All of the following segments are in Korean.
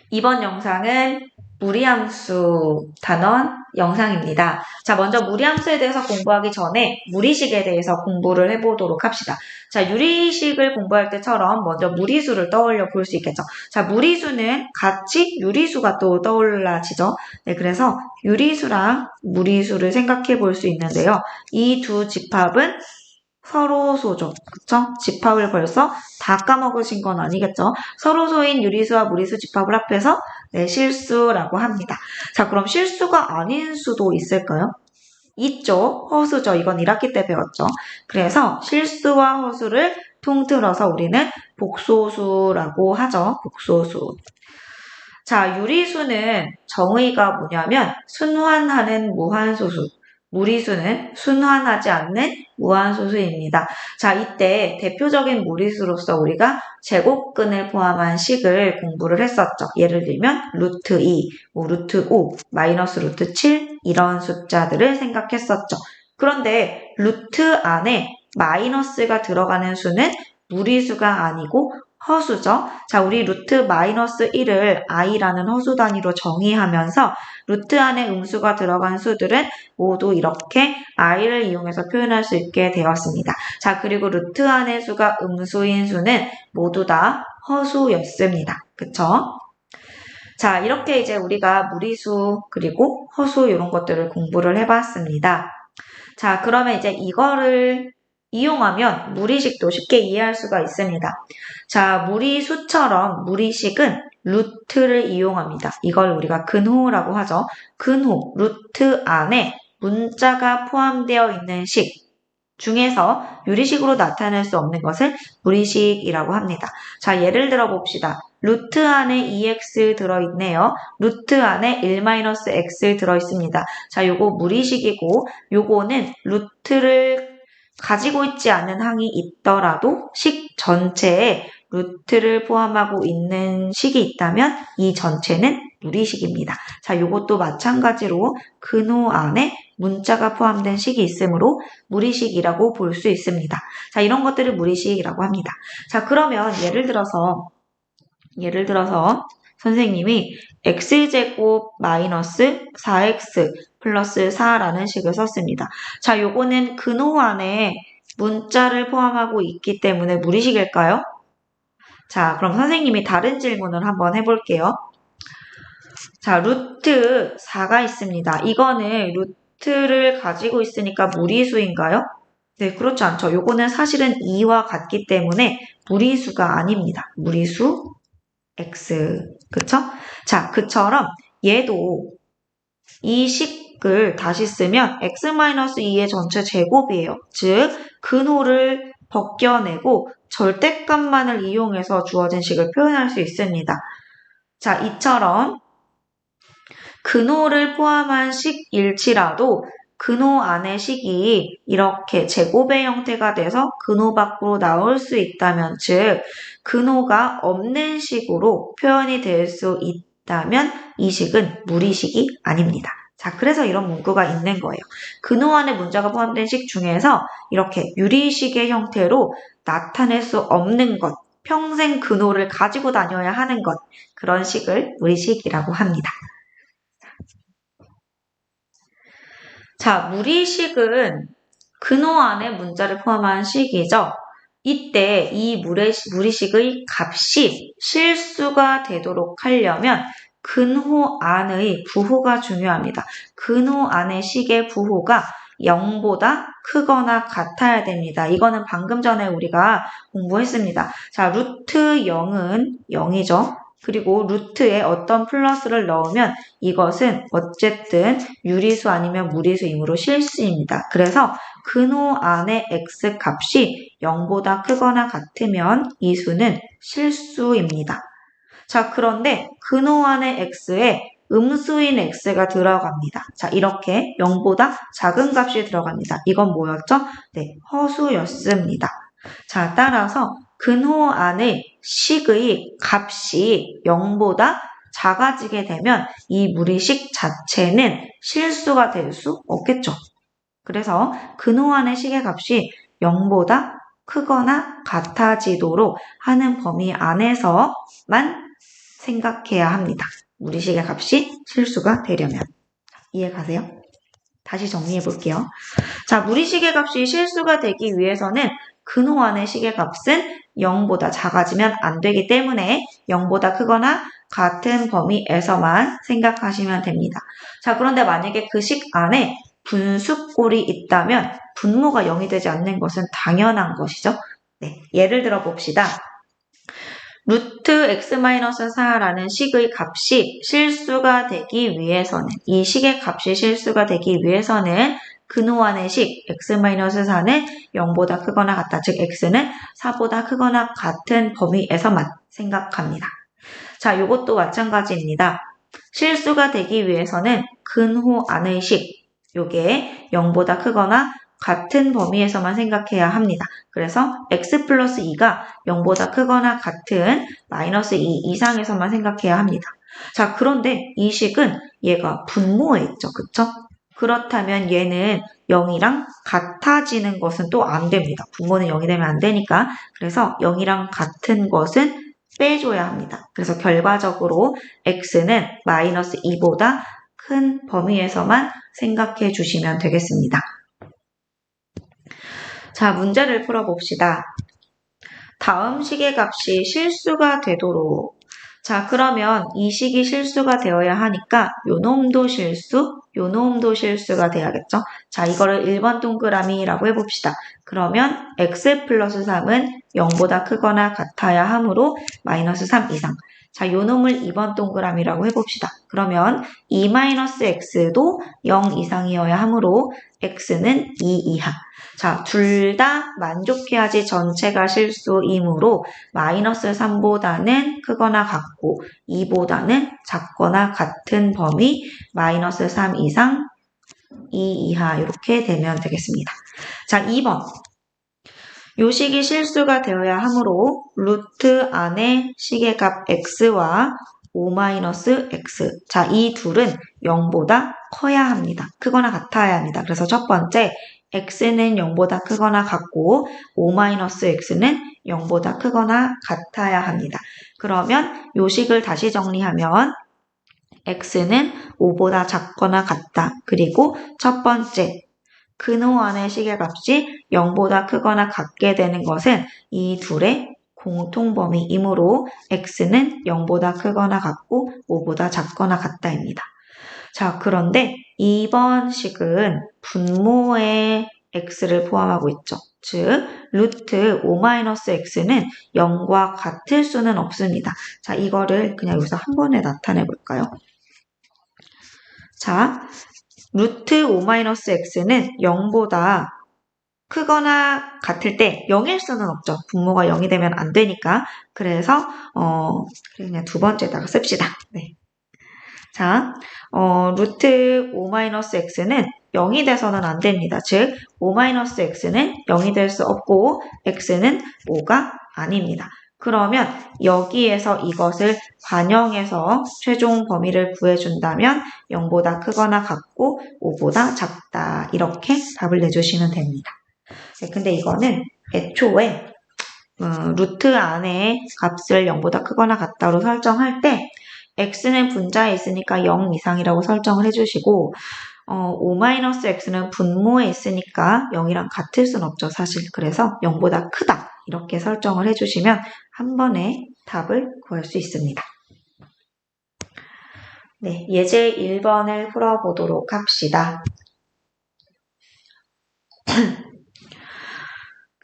이번 영상은 무리함수 단원 영상입니다. 자, 먼저 무리함수에 대해서 공부하기 전에 무리식에 대해서 공부를 해보도록 합시다. 자, 유리식을 공부할 때처럼 먼저 무리수를 떠올려 볼 수 있겠죠. 자, 무리수는 같이 유리수가 또 떠올라지죠. 네, 그래서 유리수랑 무리수를 생각해 볼 수 있는데요. 이 두 집합은 서로소죠. 그쵸? 집합을 벌써 다 까먹으신 건 아니겠죠? 서로소인 유리수와 무리수 집합을 합해서 네, 실수라고 합니다. 자, 그럼 실수가 아닌 수도 있을까요? 있죠. 허수죠. 이건 1학기 때 배웠죠. 그래서 실수와 허수를 통틀어서 우리는 복소수라고 하죠. 복소수. 자, 유리수는 정의가 뭐냐면 순환하는 무한소수. 무리수는 순환하지 않는 무한소수입니다. 자, 이때 대표적인 무리수로서 우리가 제곱근을 포함한 식을 공부를 했었죠. 예를 들면 루트 2, 루트 5, 마이너스 루트 7 이런 숫자들을 생각했었죠. 그런데 루트 안에 마이너스가 들어가는 수는 무리수가 아니고 허수죠. 자, 우리 루트 마이너스 1을 i라는 허수 단위로 정의하면서 루트 안에 음수가 들어간 수들은 모두 이렇게 i를 이용해서 표현할 수 있게 되었습니다. 자, 그리고 루트 안의 수가 음수인 수는 모두 다 허수였습니다. 그쵸? 자, 이렇게 이제 우리가 무리수 그리고 허수 이런 것들을 공부를 해봤습니다. 자, 그러면 이제 이거를 이용하면 무리식도 쉽게 이해할 수가 있습니다. 자, 무리수처럼 무리식은 루트를 이용합니다. 이걸 우리가 근호라고 하죠. 근호, 루트 안에 문자가 포함되어 있는 식 중에서 유리식으로 나타낼 수 없는 것을 무리식이라고 합니다. 자, 예를 들어 봅시다. 루트 안에 2x 들어있네요. 루트 안에 1-x 들어있습니다. 자, 요거 무리식이고 요거는 루트를 가지고 있지 않은 항이 있더라도 식 전체에 루트를 포함하고 있는 식이 있다면 이 전체는 무리식입니다. 자, 요것도 마찬가지로 근호 안에 문자가 포함된 식이 있으므로 무리식이라고 볼 수 있습니다. 자, 이런 것들을 무리식이라고 합니다. 자, 그러면 예를 들어서 선생님이 x제곱 마이너스 4x 플러스 4라는 식을 썼습니다. 자, 요거는 근호 안에 문자를 포함하고 있기 때문에 무리식일까요? 자, 그럼 선생님이 다른 질문을 한번 해볼게요. 자, 루트 4가 있습니다. 이거는 루트를 가지고 있으니까 무리수인가요? 네, 그렇지 않죠. 요거는 사실은 2와 같기 때문에 무리수가 아닙니다. 무리수 x. 그쵸? 자, 그처럼 얘도 이 식을 다시 쓰면 x-2의 전체 제곱이에요. 즉, 근호를 벗겨내고 절대값만을 이용해서 주어진 식을 표현할 수 있습니다. 자, 이처럼 근호를 포함한 식일지라도 근호 안의 식이 이렇게 제곱의 형태가 돼서 근호 밖으로 나올 수 있다면, 즉 근호가 없는 식으로 표현이 될 수 있다면 이 식은 무리식이 아닙니다. 자, 그래서 이런 문구가 있는 거예요. 근호 안에 문자가 포함된 식 중에서 이렇게 유리식의 형태로 나타낼 수 없는 것, 평생 근호를 가지고 다녀야 하는 것, 그런 식을 무리식이라고 합니다. 자, 무리식은 근호 안에 문자를 포함한 식이죠. 이때 이 무리식의 값이 실수가 되도록 하려면 근호 안의 부호가 중요합니다. 근호 안의 식의 부호가 0보다 크거나 같아야 됩니다. 이거는 방금 전에 우리가 공부했습니다. 자, 루트 0은 0이죠. 그리고 루트에 어떤 플러스를 넣으면 이것은 어쨌든 유리수 아니면 무리수이므로 실수입니다. 그래서 근호 안의 x 값이 0보다 크거나 같으면 이 수는 실수입니다. 자, 그런데 근호 안의 x에 음수인 x가 들어갑니다. 자, 이렇게 0보다 작은 값이 들어갑니다. 이건 뭐였죠? 네, 허수였습니다. 자, 따라서 근호 안의 식의 값이 0보다 작아지게 되면 이 무리식 자체는 실수가 될 수 없겠죠. 그래서 근호 안의 식의 값이 0보다 크거나 같아지도록 하는 범위 안에서만 생각해야 합니다. 무리식의 값이 실수가 되려면. 이해 가세요? 다시 정리해 볼게요. 자, 무리식의 값이 실수가 되기 위해서는 근호 안의 식의 값은 0보다 작아지면 안 되기 때문에 0보다 크거나 같은 범위에서만 생각하시면 됩니다. 자, 그런데 만약에 그 식 안에 분수꼴이 있다면 분모가 0이 되지 않는 것은 당연한 것이죠. 네, 예를 들어 봅시다. 루트 x-4라는 식의 값이 실수가 되기 위해서는, 이 식의 값이 실수가 되기 위해서는 근호 안의 식 x-4는 0보다 크거나 같다. 즉 x는 4보다 크거나 같은 범위에서만 생각합니다. 자, 이것도 마찬가지입니다. 실수가 되기 위해서는 근호 안의 식, 요게 0보다 크거나 같은 범위에서만 생각해야 합니다. 그래서 x 플러스 2가 0보다 크거나 같은 마이너스 2 이상에서만 생각해야 합니다. 자, 그런데 이 식은 얘가 분모에 있죠. 그쵸? 그렇다면 얘는 0이랑 같아지는 것은 또 안 됩니다. 분모는 0이 되면 안 되니까. 그래서 0이랑 같은 것은 빼줘야 합니다. 그래서 결과적으로 x는 마이너스 2보다 큰 범위에서만 생각해 주시면 되겠습니다. 자, 문제를 풀어봅시다. 다음 식의 값이 실수가 되도록. 자, 그러면 이 식이 실수가 되어야 하니까 요 놈도 실수, 요 놈도 실수가 돼야겠죠? 자, 이거를 1번 동그라미라고 해봅시다. 그러면 x 플러스 3은 0보다 크거나 같아야 하므로 마이너스 3 이상. 자, 요 놈을 2번 동그라미라고 해봅시다. 그러면 2-x도 0 이상이어야 하므로 x는 2 이하. 자, 둘 다 만족해야지 전체가 실수이므로 마이너스 3보다는 크거나 같고 2보다는 작거나 같은 범위 마이너스 3 이상 2 이하 이렇게 되면 되겠습니다. 자, 2번. 요 식이 실수가 되어야 하므로 루트 안에 식의 값 x와 5-x. 자, 이 둘은 0보다 커야 합니다. 크거나 같아야 합니다. 그래서 첫 번째 x는 0보다 크거나 같고 5-x는 0보다 크거나 같아야 합니다. 그러면 요 식을 다시 정리하면 x는 5보다 작거나 같다. 그리고 첫 번째 근호 안의 식의 값이 0보다 크거나 같게 되는 것은 이 둘의 공통범위이므로 x는 0보다 크거나 같고 5보다 작거나 같다입니다. 자, 그런데 2번 식은 분모에 x를 포함하고 있죠. 즉, 루트 5-x는 0과 같을 수는 없습니다. 자, 이거를 그냥 여기서 한 번에 나타내 볼까요? 자, 루트 5-x는 0보다 크거나 같을 때 0일 수는 없죠. 분모가 0이 되면 안 되니까. 그래서 그냥 두 번째다가 씁시다. 네. 자, 루트 5-x는 0이 돼서는 안 됩니다. 즉, 5-x는 0이 될 수 없고 x는 5가 아닙니다. 그러면 여기에서 이것을 반영해서 최종 범위를 구해준다면 0보다 크거나 같고 5보다 작다. 이렇게 답을 내주시면 됩니다. 네, 근데 이거는 애초에 루트 안에 값을 0보다 크거나 같다로 설정할 때 x는 분자에 있으니까 0 이상이라고 설정을 해주시고 5-x는 분모에 있으니까 0이랑 같을 순 없죠, 사실. 그래서 0보다 크다 이렇게 설정을 해주시면 한 번에 답을 구할 수 있습니다. 네, 예제 1번을 풀어보도록 합시다.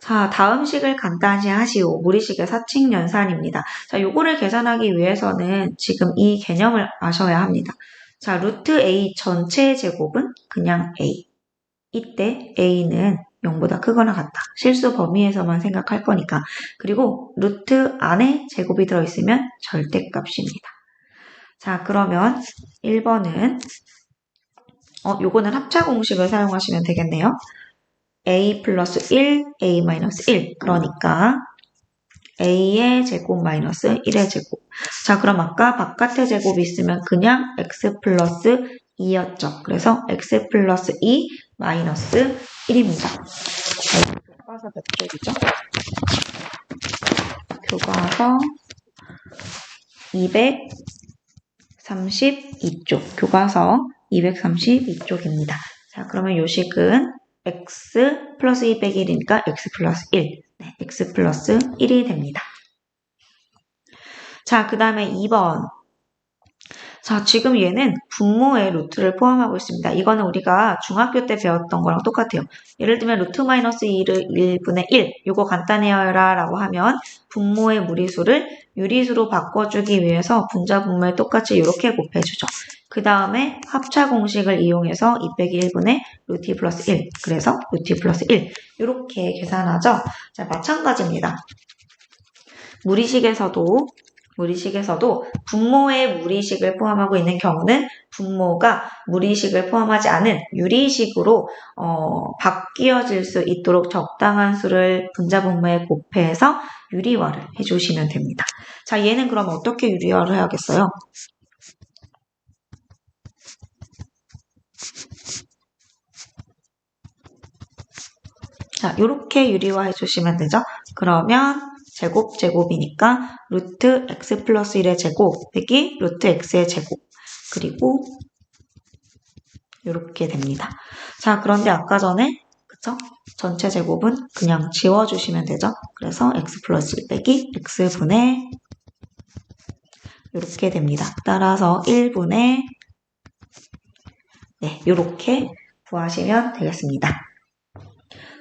자, 다음 식을 간단히 하시오. 무리식의 사칙연산입니다. 자, 요거를 계산하기 위해서는 지금 이 개념을 아셔야 합니다. 자, 루트 a 전체의 제곱은 그냥 a. 이때 a는 0보다 크거나 같다. 실수 범위에서만 생각할 거니까. 그리고 루트 안에 제곱이 들어있으면 절대값입니다. 자, 그러면 1번은 요거는 합차 공식을 사용하시면 되겠네요. a 플러스 1, a 마이너스 1. 그러니까 a의 제곱 마이너스 1의 제곱. 자, 그럼 아까 바깥의 제곱이 있으면 그냥 x 플러스 2였죠. 그래서 x 플러스 2 마이너스 1입니다. 교과서 몇 쪽이죠? 교과서 232쪽, 교과서 232쪽입니다. 자, 그러면 요식은 x 플러스 2 빼기 1이니까 x 플러스 1. 네, x 플러스 1이 됩니다. 자, 그 다음에 2번. 자, 지금 얘는 분모의 루트를 포함하고 있습니다. 이거는 우리가 중학교 때 배웠던 거랑 똑같아요. 예를 들면 루트 마이너스 1분의 1, 요거 간단해요라 라고 하면 분모의 무리수를 유리수로 바꿔주기 위해서 분자 분모에 똑같이 이렇게 곱해주죠. 그 다음에 합차 공식을 이용해서 2 빼기 1분의 루트 2 플러스 1, 그래서 루트 2 플러스 1 이렇게 계산하죠. 자, 마찬가지입니다. 무리식에서도 분모의 무리식을 포함하고 있는 경우는 분모가 무리식을 포함하지 않은 유리식으로 바뀌어질 수 있도록 적당한 수를 분자 분모에 곱해서 유리화를 해주시면 됩니다. 자, 얘는 그럼 어떻게 유리화를 해야겠어요? 자, 이렇게 유리화 해주시면 되죠. 그러면 제곱이니까 루트 x 플러스 1의 제곱 빼기 루트 x의 제곱, 그리고 이렇게 됩니다. 자, 그런데 아까 전에 그쵸? 전체 제곱은 그냥 지워주시면 되죠. 그래서 x 플러스 1 빼기 x분의 이렇게 됩니다. 따라서 1분의 네, 이렇게 구하시면 되겠습니다.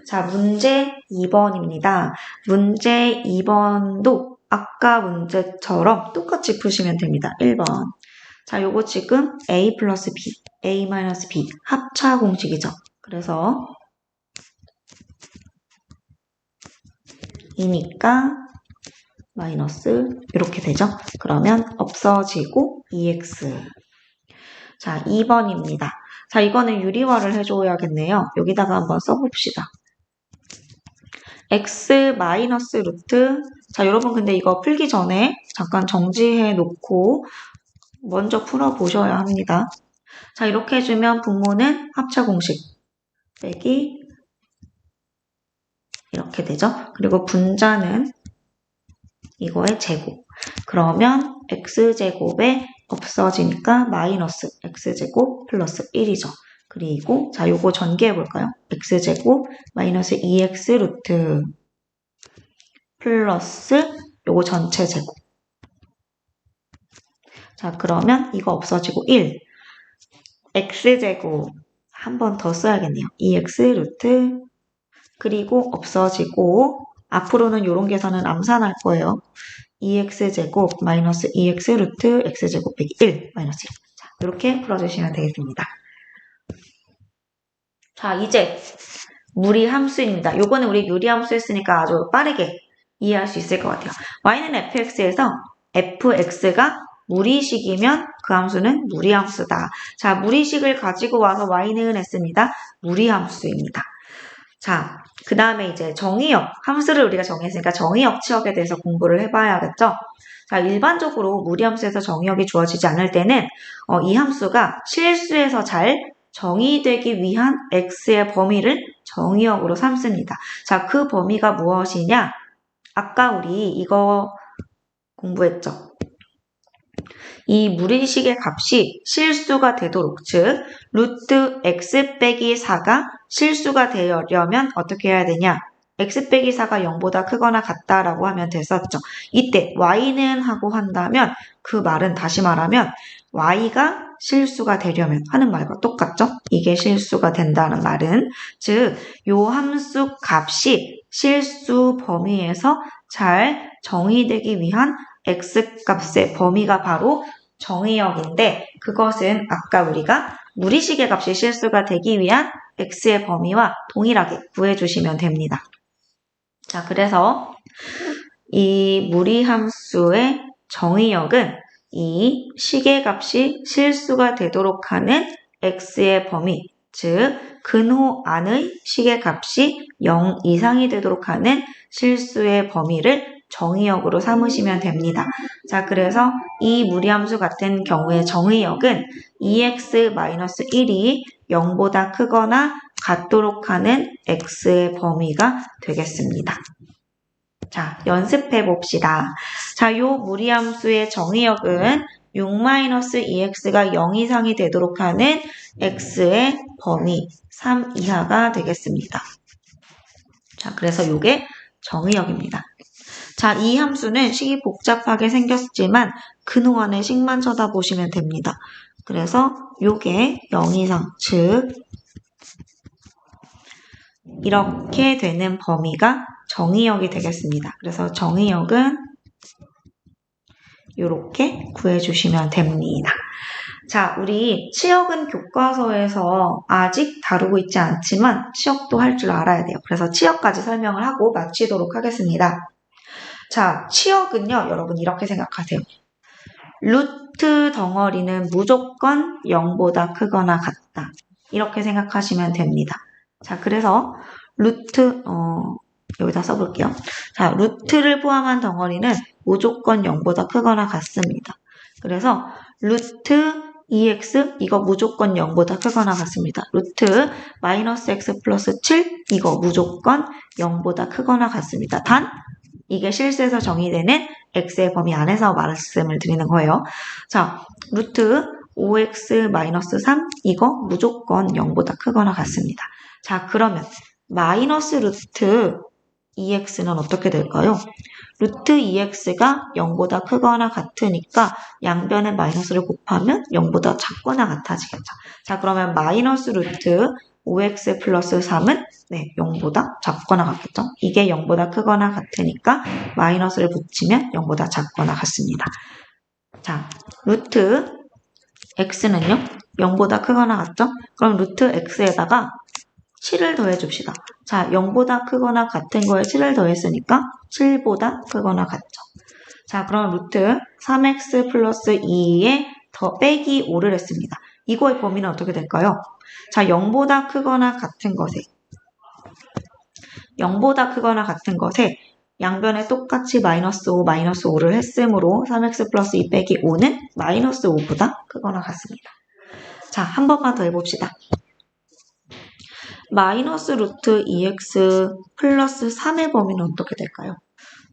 자, 문제 2번입니다. 문제 2번도 아까 문제처럼 똑같이 푸시면 됩니다. 1번. 자, 요거 지금 a 플러스 b, a 마이너스 b 합차 공식이죠. 그래서 이니까 마이너스 이렇게 되죠. 그러면 없어지고 2x. 자, 2번입니다. 자, 이거는 유리화를 해줘야겠네요. 여기다가 한번 써봅시다. x 마이너스 루트. 자, 여러분 근데 이거 풀기 전에 잠깐 정지해 놓고 먼저 풀어보셔야 합니다. 자, 이렇게 해주면 분모는 합차 공식 빼기 이렇게 되죠. 그리고 분자는 이거의 제곱. 그러면 x제곱에 없어지니까 마이너스 x제곱 플러스 1이죠. 그리고 자, 요거 전개해 볼까요? x제곱 마이너스 2x 루트 플러스 요거 전체 제곱. 자, 그러면 이거 없어지고 1. x제곱 한 번 더 써야겠네요. 2x 루트 그리고 없어지고 앞으로는 요런 계산은 암산할 거예요. 2x제곱 마이너스 2x 루트 x제곱 빼기 1 마이너스 1. 자, 이렇게 풀어주시면 되겠습니다. 자, 이제 무리함수입니다. 요거는 우리 유리함수 했으니까 아주 빠르게 이해할 수 있을 것 같아요. y는 fx에서 fx가 무리식이면 그 함수는 무리함수다. 자, 무리식을 가지고 와서 y는 했습니다. 무리함수입니다. 자, 그 다음에 이제 정의역, 함수를 우리가 정했으니까 정의역 치역에 대해서 공부를 해봐야겠죠? 자, 일반적으로 무리함수에서 정의역이 주어지지 않을 때는 이 함수가 실수에서 잘 정의되기 위한 x의 범위를 정의역으로 삼습니다. 자, 그 범위가 무엇이냐? 아까 우리 이거 공부했죠? 이 무리식의 값이 실수가 되도록, 즉 루트 x 빼기 4가 실수가 되려면 어떻게 해야 되냐? x 빼기 4가 0보다 크거나 같다라고 하면 됐었죠. 이때 y는 하고 한다면 그 말은 다시 말하면 y가 실수가 되려면 하는 말과 똑같죠? 이게 실수가 된다는 말은 즉 요 함수 값이 실수 범위에서 잘 정의되기 위한 x값의 범위가 바로 정의역인데 그것은 아까 우리가 무리식의 값이 실수가 되기 위한 x의 범위와 동일하게 구해주시면 됩니다. 자, 그래서 이 무리함수의 정의역은 이 식의 값이 실수가 되도록 하는 x의 범위, 즉 근호 안의 식의 값이 0 이상이 되도록 하는 실수의 범위를 정의역으로 삼으시면 됩니다. 자, 그래서 이 무리함수 같은 경우의 정의역은 2x-1이 0보다 크거나 같도록 하는 x의 범위가 되겠습니다. 자, 연습해 봅시다. 자, 요 무리함수의 정의역은 6-2x가 0 이상이 되도록 하는 x의 범위 3 이하가 되겠습니다. 자, 그래서 요게 정의역입니다. 자, 이 함수는 식이 복잡하게 생겼지만 근원의 식만 쳐다보시면 됩니다. 그래서 요게 0 이상, 즉 이렇게 되는 범위가 정의역이 되겠습니다. 그래서 정의역은 이렇게 구해주시면 됩니다. 자, 우리 치역은 교과서에서 아직 다루고 있지 않지만 치역도 할 줄 알아야 돼요. 그래서 치역까지 설명을 하고 마치도록 하겠습니다. 자, 치역은요, 여러분 이렇게 생각하세요. 루트 덩어리는 무조건 0보다 크거나 같다. 이렇게 생각하시면 됩니다. 자, 그래서 루트, 여기다 써볼게요. 자, 루트를 포함한 덩어리는 무조건 0보다 크거나 같습니다. 그래서 루트 2x 이거 무조건 0보다 크거나 같습니다. 루트 마이너스 x 플러스 7 이거 무조건 0보다 크거나 같습니다. 단 이게 실수에서 정의되는 x의 범위 안에서 말씀을 드리는 거예요. 자, 루트 5x 마이너스 3 이거 무조건 0보다 크거나 같습니다. 자, 그러면 마이너스 루트 2x는 어떻게 될까요? 루트 2x가 0보다 크거나 같으니까 양변의 마이너스를 곱하면 0보다 작거나 같아지겠죠. 자, 그러면 마이너스 루트 5x 플러스 3은 0보다 작거나 같겠죠. 이게 0보다 크거나 같으니까 마이너스를 붙이면 0보다 작거나 같습니다. 자, 루트 x는요, 0보다 크거나 같죠? 그럼 루트 x에다가 7을 더해줍시다. 자, 0보다 크거나 같은 거에 7을 더했으니까 7보다 크거나 같죠. 자, 그럼 루트 3x 플러스 2에 더 빼기 5를 했습니다. 이거의 범위는 어떻게 될까요? 자, 0보다 크거나 같은 것에 0보다 크거나 같은 것에 양변에 똑같이 마이너스 5, 마이너스 5를 했으므로 3x 플러스 2 빼기 5는 마이너스 5보다 크거나 같습니다. 자, 한 번만 더 해봅시다. 마이너스 루트 2x 플러스 3의 범위는 어떻게 될까요?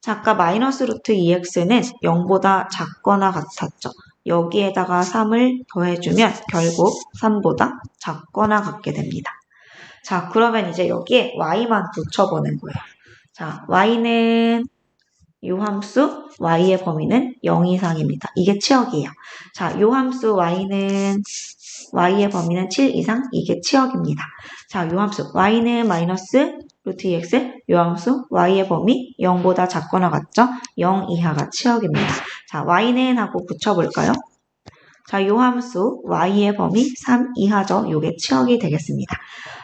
자, 아까 마이너스 루트 2x는 0보다 작거나 같았죠. 여기에다가 3을 더해주면 결국 3보다 작거나 같게 됩니다. 자, 그러면 이제 여기에 y만 붙여보는 거예요. 자, y는 요 함수 y의 범위는 0 이상입니다. 이게 치역이에요. 자, 요 함수 y는 y의 범위는 7 이상, 이게 치역입니다. 자, 요 함수 y는 마이너스 루트 2x, 요 함수 y의 범위 0보다 작거나 같죠? 0 이하가 치역입니다. 자, y는 하고 붙여볼까요? 자, 요 함수 y의 범위 3 이하죠? 요게 치역이 되겠습니다.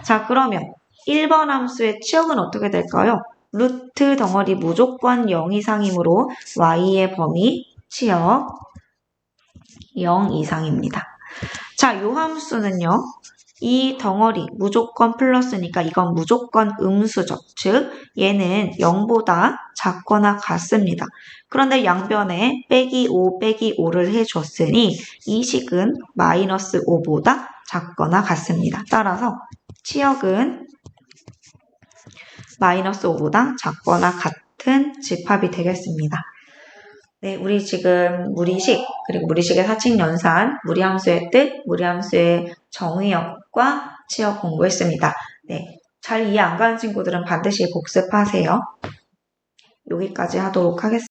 자, 그러면 1번 함수의 치역은 어떻게 될까요? 루트 덩어리 무조건 0 이상이므로 y의 범위 치역 0 이상입니다. 자, 요 함수는요. 이 덩어리 무조건 플러스니까 이건 무조건 음수죠. 즉 얘는 0보다 작거나 같습니다. 그런데 양변에 빼기 5 빼기 5를 해줬으니 이 식은 마이너스 5보다 작거나 같습니다. 따라서 치역은 마이너스 5보다 작거나 같은 집합이 되겠습니다. 네, 우리 지금 무리식, 그리고 무리식의 사칙 연산, 무리함수의 뜻, 무리함수의 정의역과 치역 공부했습니다. 네, 잘 이해 안 가는 친구들은 반드시 복습하세요. 여기까지 하도록 하겠습니다.